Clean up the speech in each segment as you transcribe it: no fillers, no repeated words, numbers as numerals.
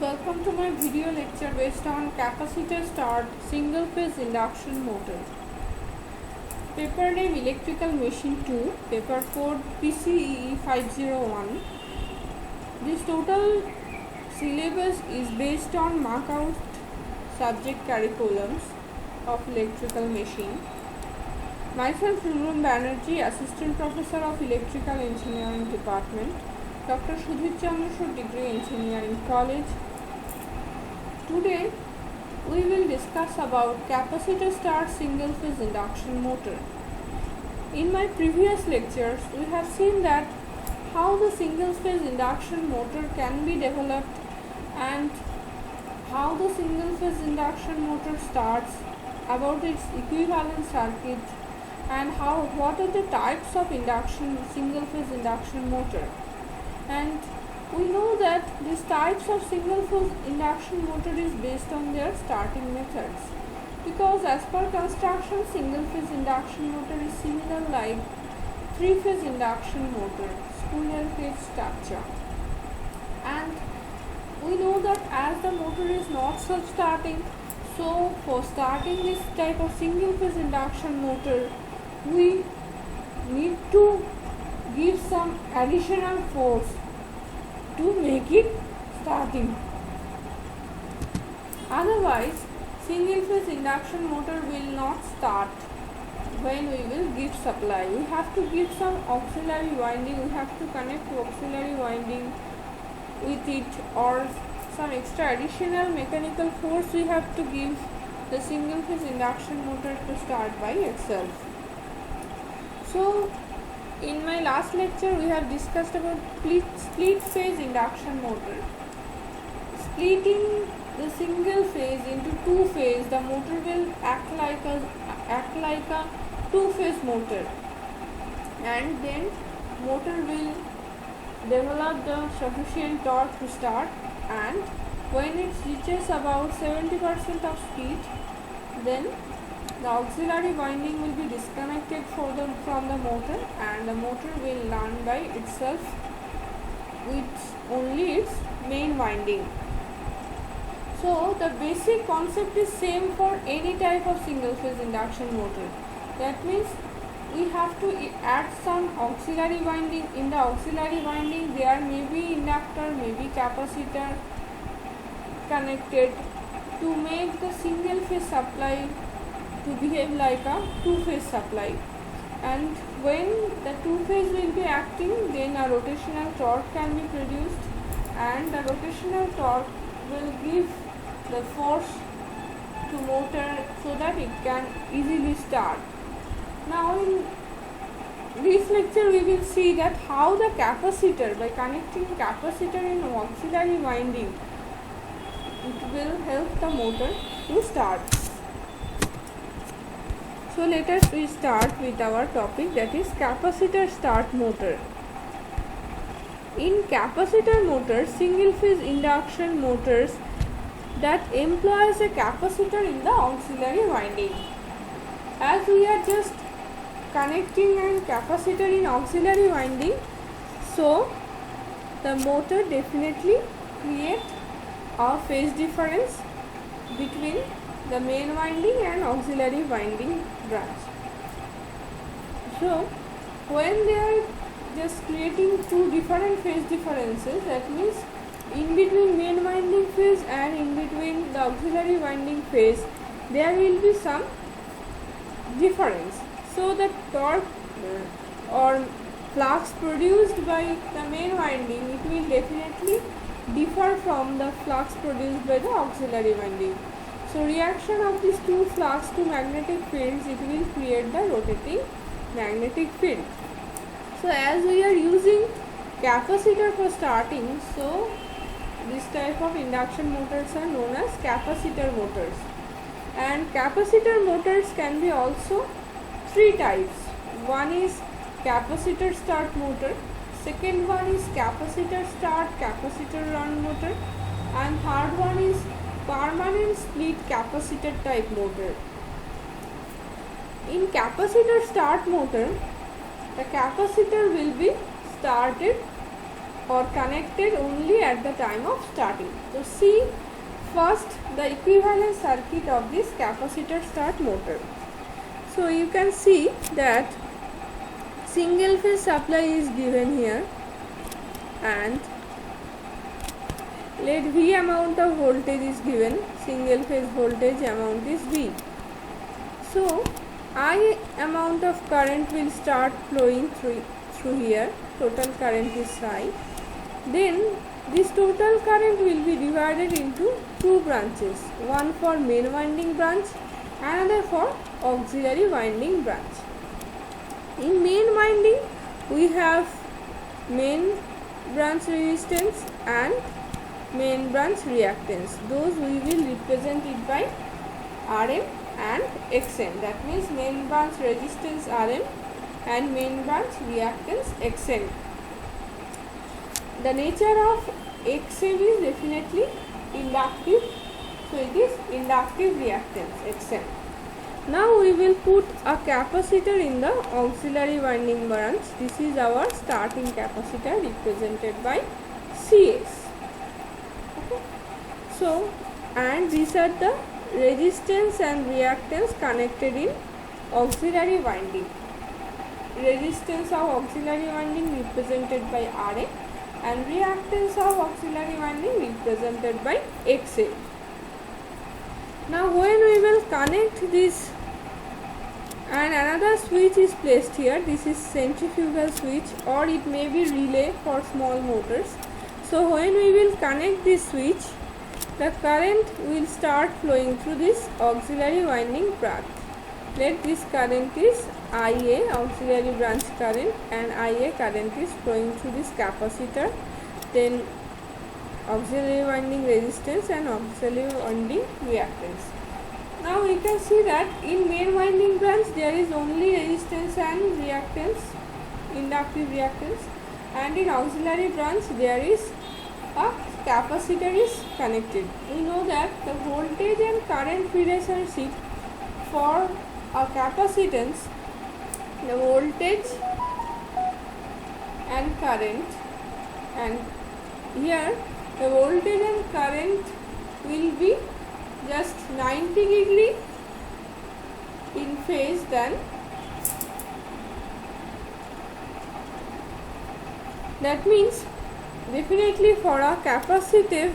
Welcome to my video lecture based on capacitor start single phase induction motor. Paper name Electrical Machine 2, paper code PCEE 501. This total syllabus is based on mark out subject curriculums of electrical machine. Myself Rulum Banerjee, Assistant Professor of Electrical Engineering Department, Dr. Sudhir Chandra Degree Engineering College. Today we will discuss about capacitor start single phase induction motor. In my previous lectures we have seen that how the single phase induction motor can be developed and how the single phase induction motor starts, about its equivalent circuit, and what are the types of single phase induction motor. And we know that these types of single phase induction motor is based on their starting methods, because as per construction single phase induction motor is similar like three phase induction motor, squirrel cage structure. And we know that as the motor is not self starting, so for starting this type of single phase induction motor we need to give some additional force to make it starting. Otherwise single phase induction motor will not start when we will give supply. We have to give some auxiliary winding, we have to connect to auxiliary winding with it, or some extra additional mechanical force we have to give the single phase induction motor to start by itself. So in my last lecture we have discussed about split phase induction motor. Splitting the single phase into two phase, the motor will act like a two phase motor, and then motor will develop the sufficient torque to start, and when it reaches about 70% of speed, then the auxiliary winding will be disconnected from the motor, and the motor will run by itself with only its main winding. So the basic concept is same for any type of single phase induction motor. That means we have to add some auxiliary winding. In the auxiliary winding there may be inductor, may be capacitor connected to make the single phase supply to behave like a two phase supply. And when the two phase will be acting, then a rotational torque can be produced, and the rotational torque will give the force to motor so that it can easily start. Now in this lecture we will see that how the capacitor, by connecting capacitor in auxiliary winding, it will help the motor to start. So let us start with our topic, that is capacitor start motor. In capacitor motors, single phase induction motors that employs a capacitor in the auxiliary winding. As we are just connecting a capacitor in auxiliary winding, so the motor definitely creates a phase difference between the main winding and auxiliary winding branch. So when they are just creating two different phase differences, that means in between main winding phase and in between the auxiliary winding phase there will be some difference. So the torque or flux produced by the main winding, it will definitely differ from the flux produced by the auxiliary winding. So reaction of these two flux to magnetic fields, it will create the rotating magnetic field. So as we are using capacitor for starting, so this type of induction motors are known as capacitor motors. And capacitor motors can be also three types. One is capacitor start motor, second one is capacitor start capacitor run motor, and third one is permanent split capacitor type motor. In capacitor start motor, the capacitor will be started or connected only at the time of starting. So see first the equivalent circuit of this capacitor start motor. So you can see that single phase supply is given here, and let V amount of voltage is given, single phase voltage amount is V. So I amount of current will start flowing through here, total current is I. Then this total current will be divided into two branches, one for main winding branch, another for auxiliary winding branch. In main winding we have main branch resistance and main branch reactance. Those we will represent it by Rm and Xm. That means main branch resistance Rm and main branch reactance Xm. The nature of Xm is definitely inductive, so it is inductive reactance Xm. Now we will put a capacitor in the auxiliary winding branch. This is our starting capacitor represented by Cs. Okay. So, and these are the resistance and reactance connected in auxiliary winding. Resistance of auxiliary winding represented by Ra and reactance of auxiliary winding represented by Xa. Now when we will connect this, and another switch is placed here, this is centrifugal switch or it may be relay for small motors. So when we will connect this switch, the current will start flowing through this auxiliary winding path. Let this current is IA, auxiliary branch current, and IA current is flowing through this capacitor, then auxiliary winding resistance and auxiliary winding reactance. Now we can see that in main winding branch there is only resistance and reactance, inductive reactance, and in auxiliary branch there is a capacitor is connected. We know that the voltage and current relationship for a capacitance, the voltage and current, and here the voltage and current will be just 90 degree in phase, then that means definitely for a capacitive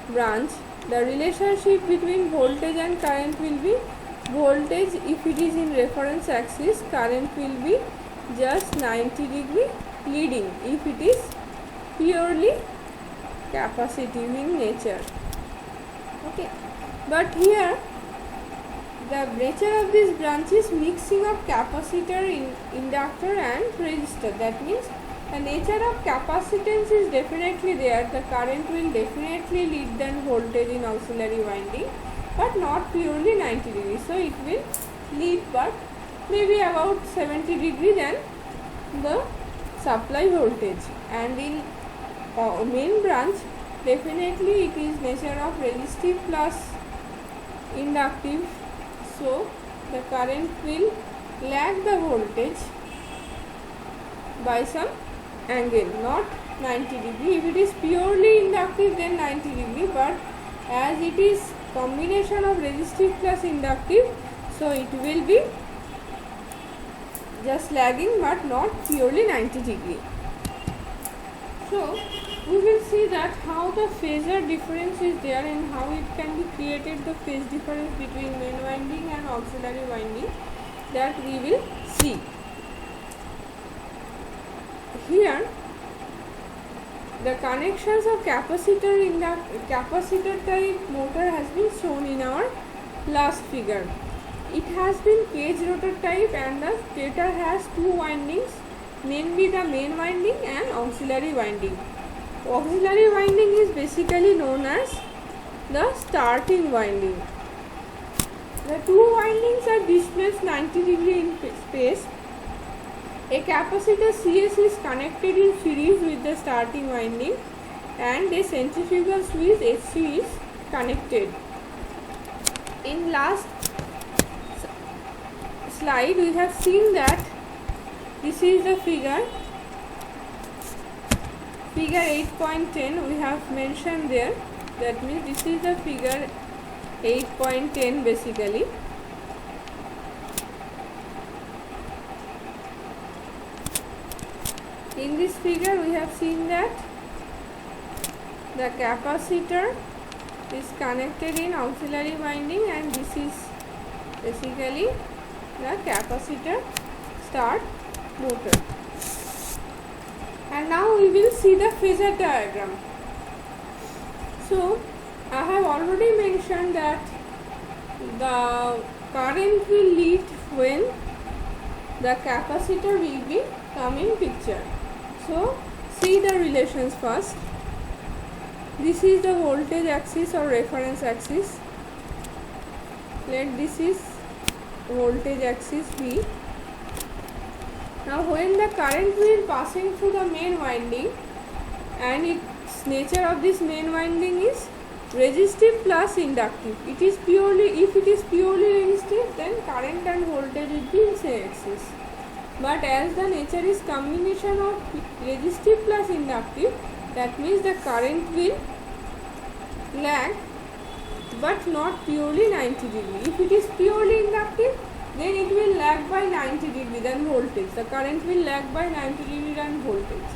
branch the relationship between voltage and current will be voltage if it is in reference axis, current will be just 90 degree leading if it is purely capacitive in nature. Okay, but here the nature of this branch is mixing of capacitor, inductor and resistor. That means the nature of capacitance is definitely there. The current will definitely lead than voltage in auxiliary winding, but not purely 90 degree. So it will lead, but maybe about 70 degree than the supply voltage. And in main branch definitely it is nature of resistive plus inductive, so the current will lag the voltage by some angle, not 90 degree. If it is purely inductive then 90 degree, but as it is combination of resistive plus inductive, so it will be just lagging but not purely 90 degree. So we will see that how the phasor difference is there and how it can be created, the phase difference between main winding and auxiliary winding, that we will see. Here the connections of capacitor in the capacitor type motor has been shown in our last figure. It has been cage rotor type and the stator has two windings, namely the main winding and auxiliary winding. Auxiliary winding is basically known as the starting winding. The two windings are displaced 90 degree in space. A capacitor CS is connected in series with the starting winding and a centrifugal switch HC is connected. In last slide we have seen that this is the figure figure 8.10 we have mentioned there. That means this is the figure 8.10 basically. In this figure we have seen that the capacitor is connected in auxiliary winding, and this is basically the capacitor start motor. And now we will see the phasor diagram. So I have already mentioned that the current will lead when the capacitor will be come in picture. So see the relations first. This is the voltage axis or reference axis. Let this is voltage axis be. Now when the current will passing through the main winding, and its nature of this main winding is resistive plus inductive. It is purely, if it is purely resistive, then current and voltage will be in same axis. But as the nature is combination of resistive plus inductive, that means the current will lag but not purely 90 degree. If it is purely inductive, then it will lag by 90 degree than voltage. The current will lag by 90 degree than voltage.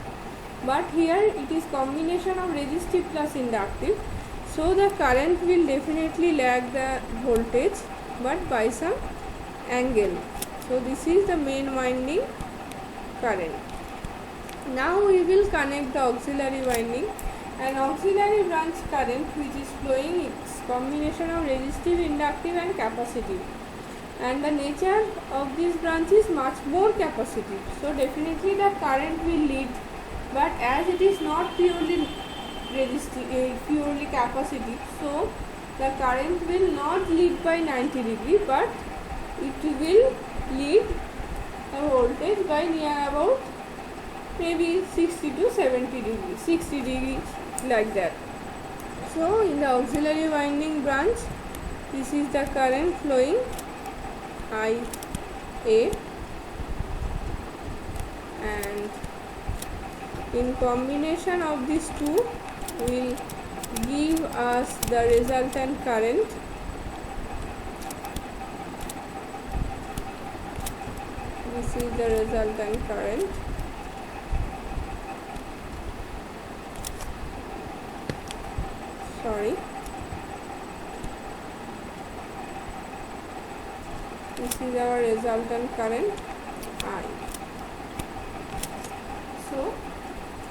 But here it is combination of resistive plus inductive. So the current will definitely lag the voltage but by some angle. So this is the main winding current. Now we will connect the auxiliary winding. An auxiliary branch current which is flowing its combination of resistive, inductive and capacitive. And the nature of this branch is much more capacitive. So definitely the current will lead, but as it is not purely resistive, purely capacitive, so the current will not lead by 90 degree, but it will lead the voltage by near about maybe 60 to 70 degrees, 60 degrees like that. So in the auxiliary winding branch, this is the current flowing IA, and in combination of these two will give us the resultant current. This is the resultant current. Sorry. This is our resultant current I. So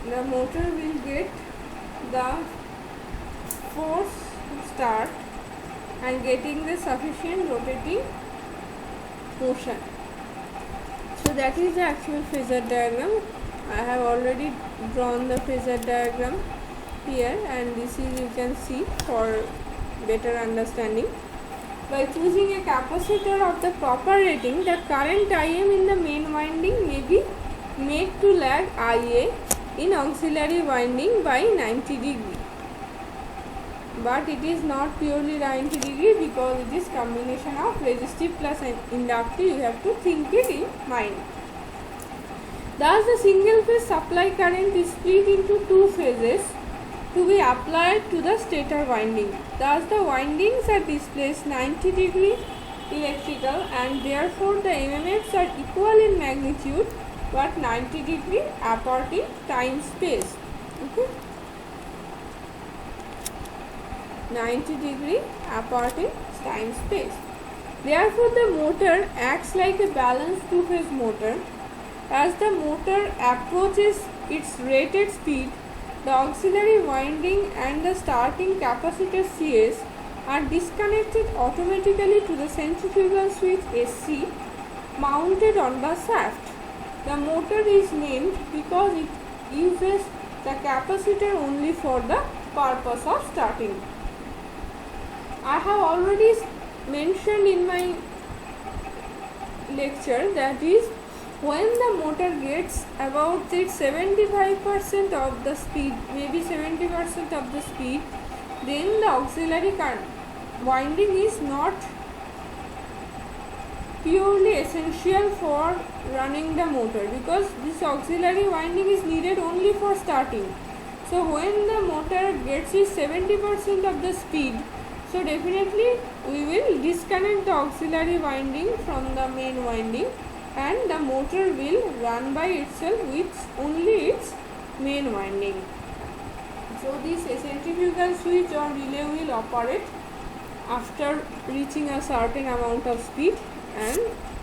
the motor will get the force start and getting the sufficient rotating motion. So that is the actual phasor diagram. I have already drawn the phasor diagram here, and this is, you can see for better understanding. By choosing a capacitor of the proper rating, the current Im in the main winding may be made to lag Ia in auxiliary winding by 90 degree. But it is not purely 90 degree because it is combination of resistive plus inductive. You have to think it in mind. Thus the single phase supply current is split into two phases to be applied to the stator winding. Thus the windings are displaced 90 degree electrical, and therefore the MMFs are equal in magnitude but 90 degree apart in time space. Okay, 90 degree apart in time space. Therefore the motor acts like a balanced two phase motor. As the motor approaches its rated speed, the auxiliary winding and the starting capacitor CS are disconnected automatically to the centrifugal switch SC mounted on the shaft. The motor is named because it uses the capacitor only for the purpose of starting. I have already mentioned in my lecture, that is, when the motor gets about 75% of the speed, maybe 70% of the speed, then the auxiliary winding is not purely essential for running the motor, because this auxiliary winding is needed only for starting. So when the motor gets its 70% of the speed, so definitely we will disconnect the auxiliary winding from the main winding, and the motor will run by itself with only its main winding. So this centrifugal switch or relay will operate after reaching a certain amount of speed, and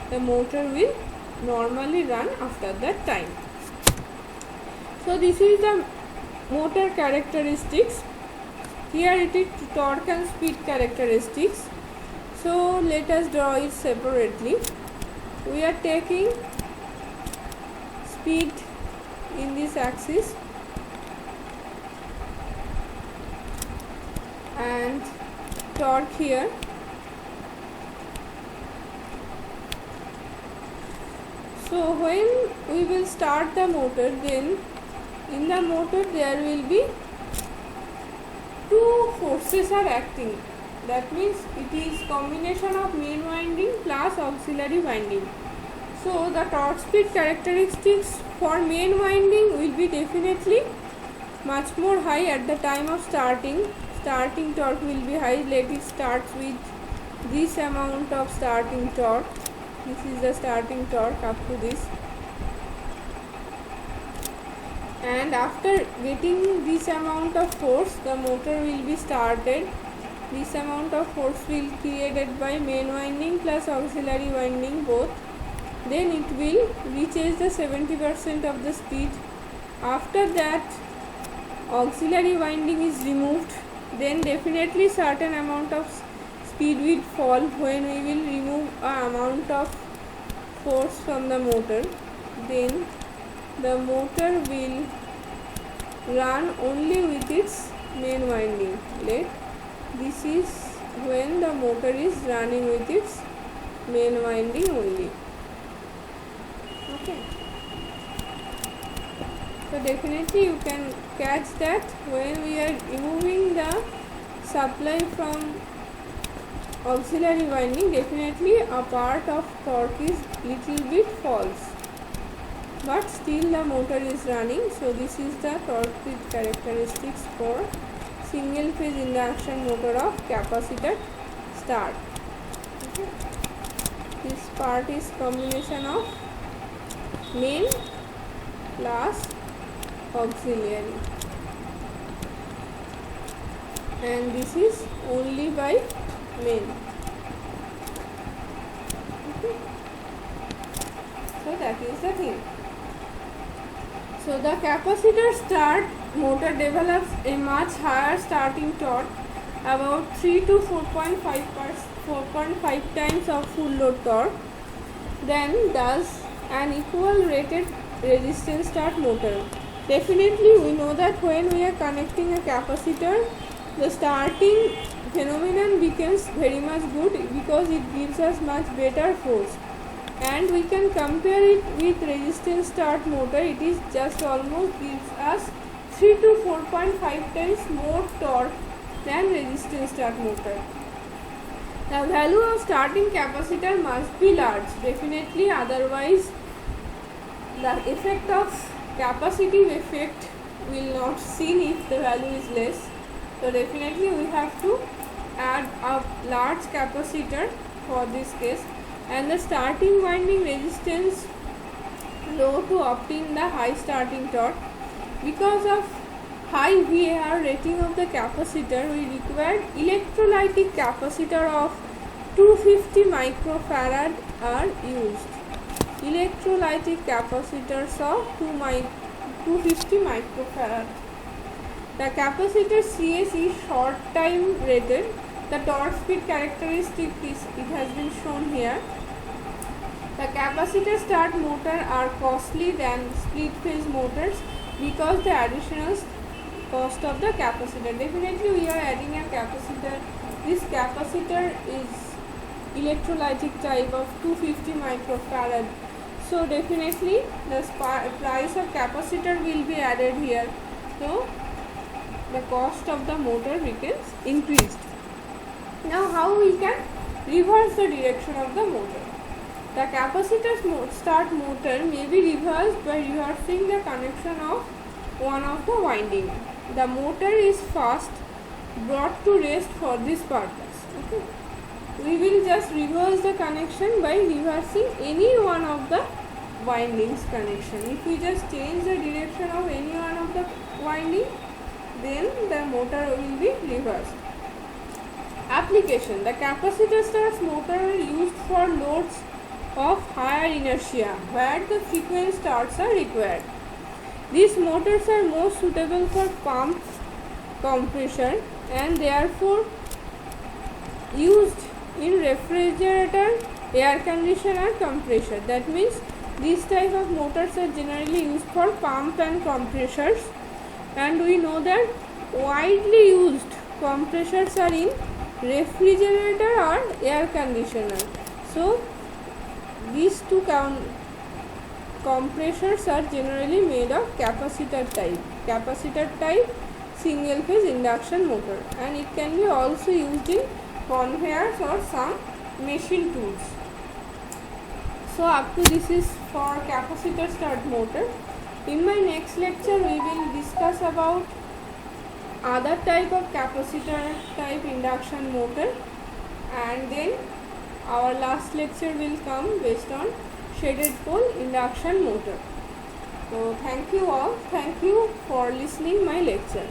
the motor will normally run after that time. So this is the motor characteristics. Here it is torque and speed characteristics. So let us draw it separately. We are taking speed in this axis and torque here. So when we will start the motor, then in the motor there will be two forces are acting. That means it is combination of main winding plus auxiliary winding. So the torque speed characteristics for main winding will be definitely much more high at the time of starting. Starting torque will be high. Let it start with this amount of starting torque. This is the starting torque up to this, and after getting this amount of force, the motor will be started. This amount of force will be created by main winding plus auxiliary winding both. Then it will reaches the 70% of the speed. After that, auxiliary winding is removed. Then definitely certain amount of speed will fall when we will remove a amount of force from the motor. Then the motor will run only with its main winding. This is when the motor is running with its main winding only. Okay. So definitely you can catch that when we are removing the supply from auxiliary winding, definitely a part of torque is little bit falls, but still the motor is running. So this is the torque speed characteristics for single phase induction motor of capacitor start. Okay. This part is combination of main plus auxiliary, and this is only by main. Okay. So that is the thing. So the capacitor start motor develops a much higher starting torque, about 3 to 4.5 times of full load torque, than does an equal rated resistance start motor. Definitely we know that when we are connecting a capacitor, the starting phenomenon becomes very much good because it gives us much better force, and we can compare it with resistance start motor. It is just almost gives us 3 to 4.5 times more torque than resistance start motor. The value of starting capacitor must be large, definitely, otherwise the effect of capacitive effect will not seen if the value is less. So definitely we have to add a large capacitor for this case, and the starting winding resistance low to obtain the high starting torque. Because of high VAR rating of the capacitor, we require electrolytic capacitor of 250 microfarad are used. Electrolytic capacitors of 250 microfarad. The capacitor CS is short time rated. The torque speed characteristic is, it has been shown here. The capacitor start motor are costly than split phase motors because the additional cost of the capacitor. Definitely we are adding a capacitor. This capacitor is electrolytic type of 250 microfarad. So definitely the price of capacitor will be added here. So the cost of the motor becomes increased. Now how we can reverse the direction of the motor? The capacitor start motor may be reversed by reversing the connection of one of the winding. the motor is first brought to rest for this purpose. Okay, we will just reverse the connection by reversing any one of the windings connection. If we just change the direction of any one of the winding, then the motor will be reversed. Application: the capacitor starts motor are used for loads of higher inertia where the frequent starts are required. These motors are most suitable for pump compression and therefore used in refrigerator, air conditioner, compressor. That means these type of motors are generally used for pump and compressors, and we know that widely used compressors are in refrigerator or air conditioner. So these two compressors are generally made of capacitor type single phase induction motor, and it can be also used in conveyors or some machine tools. So up to this is for capacitor start motor. In my next lecture we will discuss about other type of capacitor type induction motor, and then our last lecture will come based on shaded pole induction motor. So thank you all. Thank you for listening my lecture.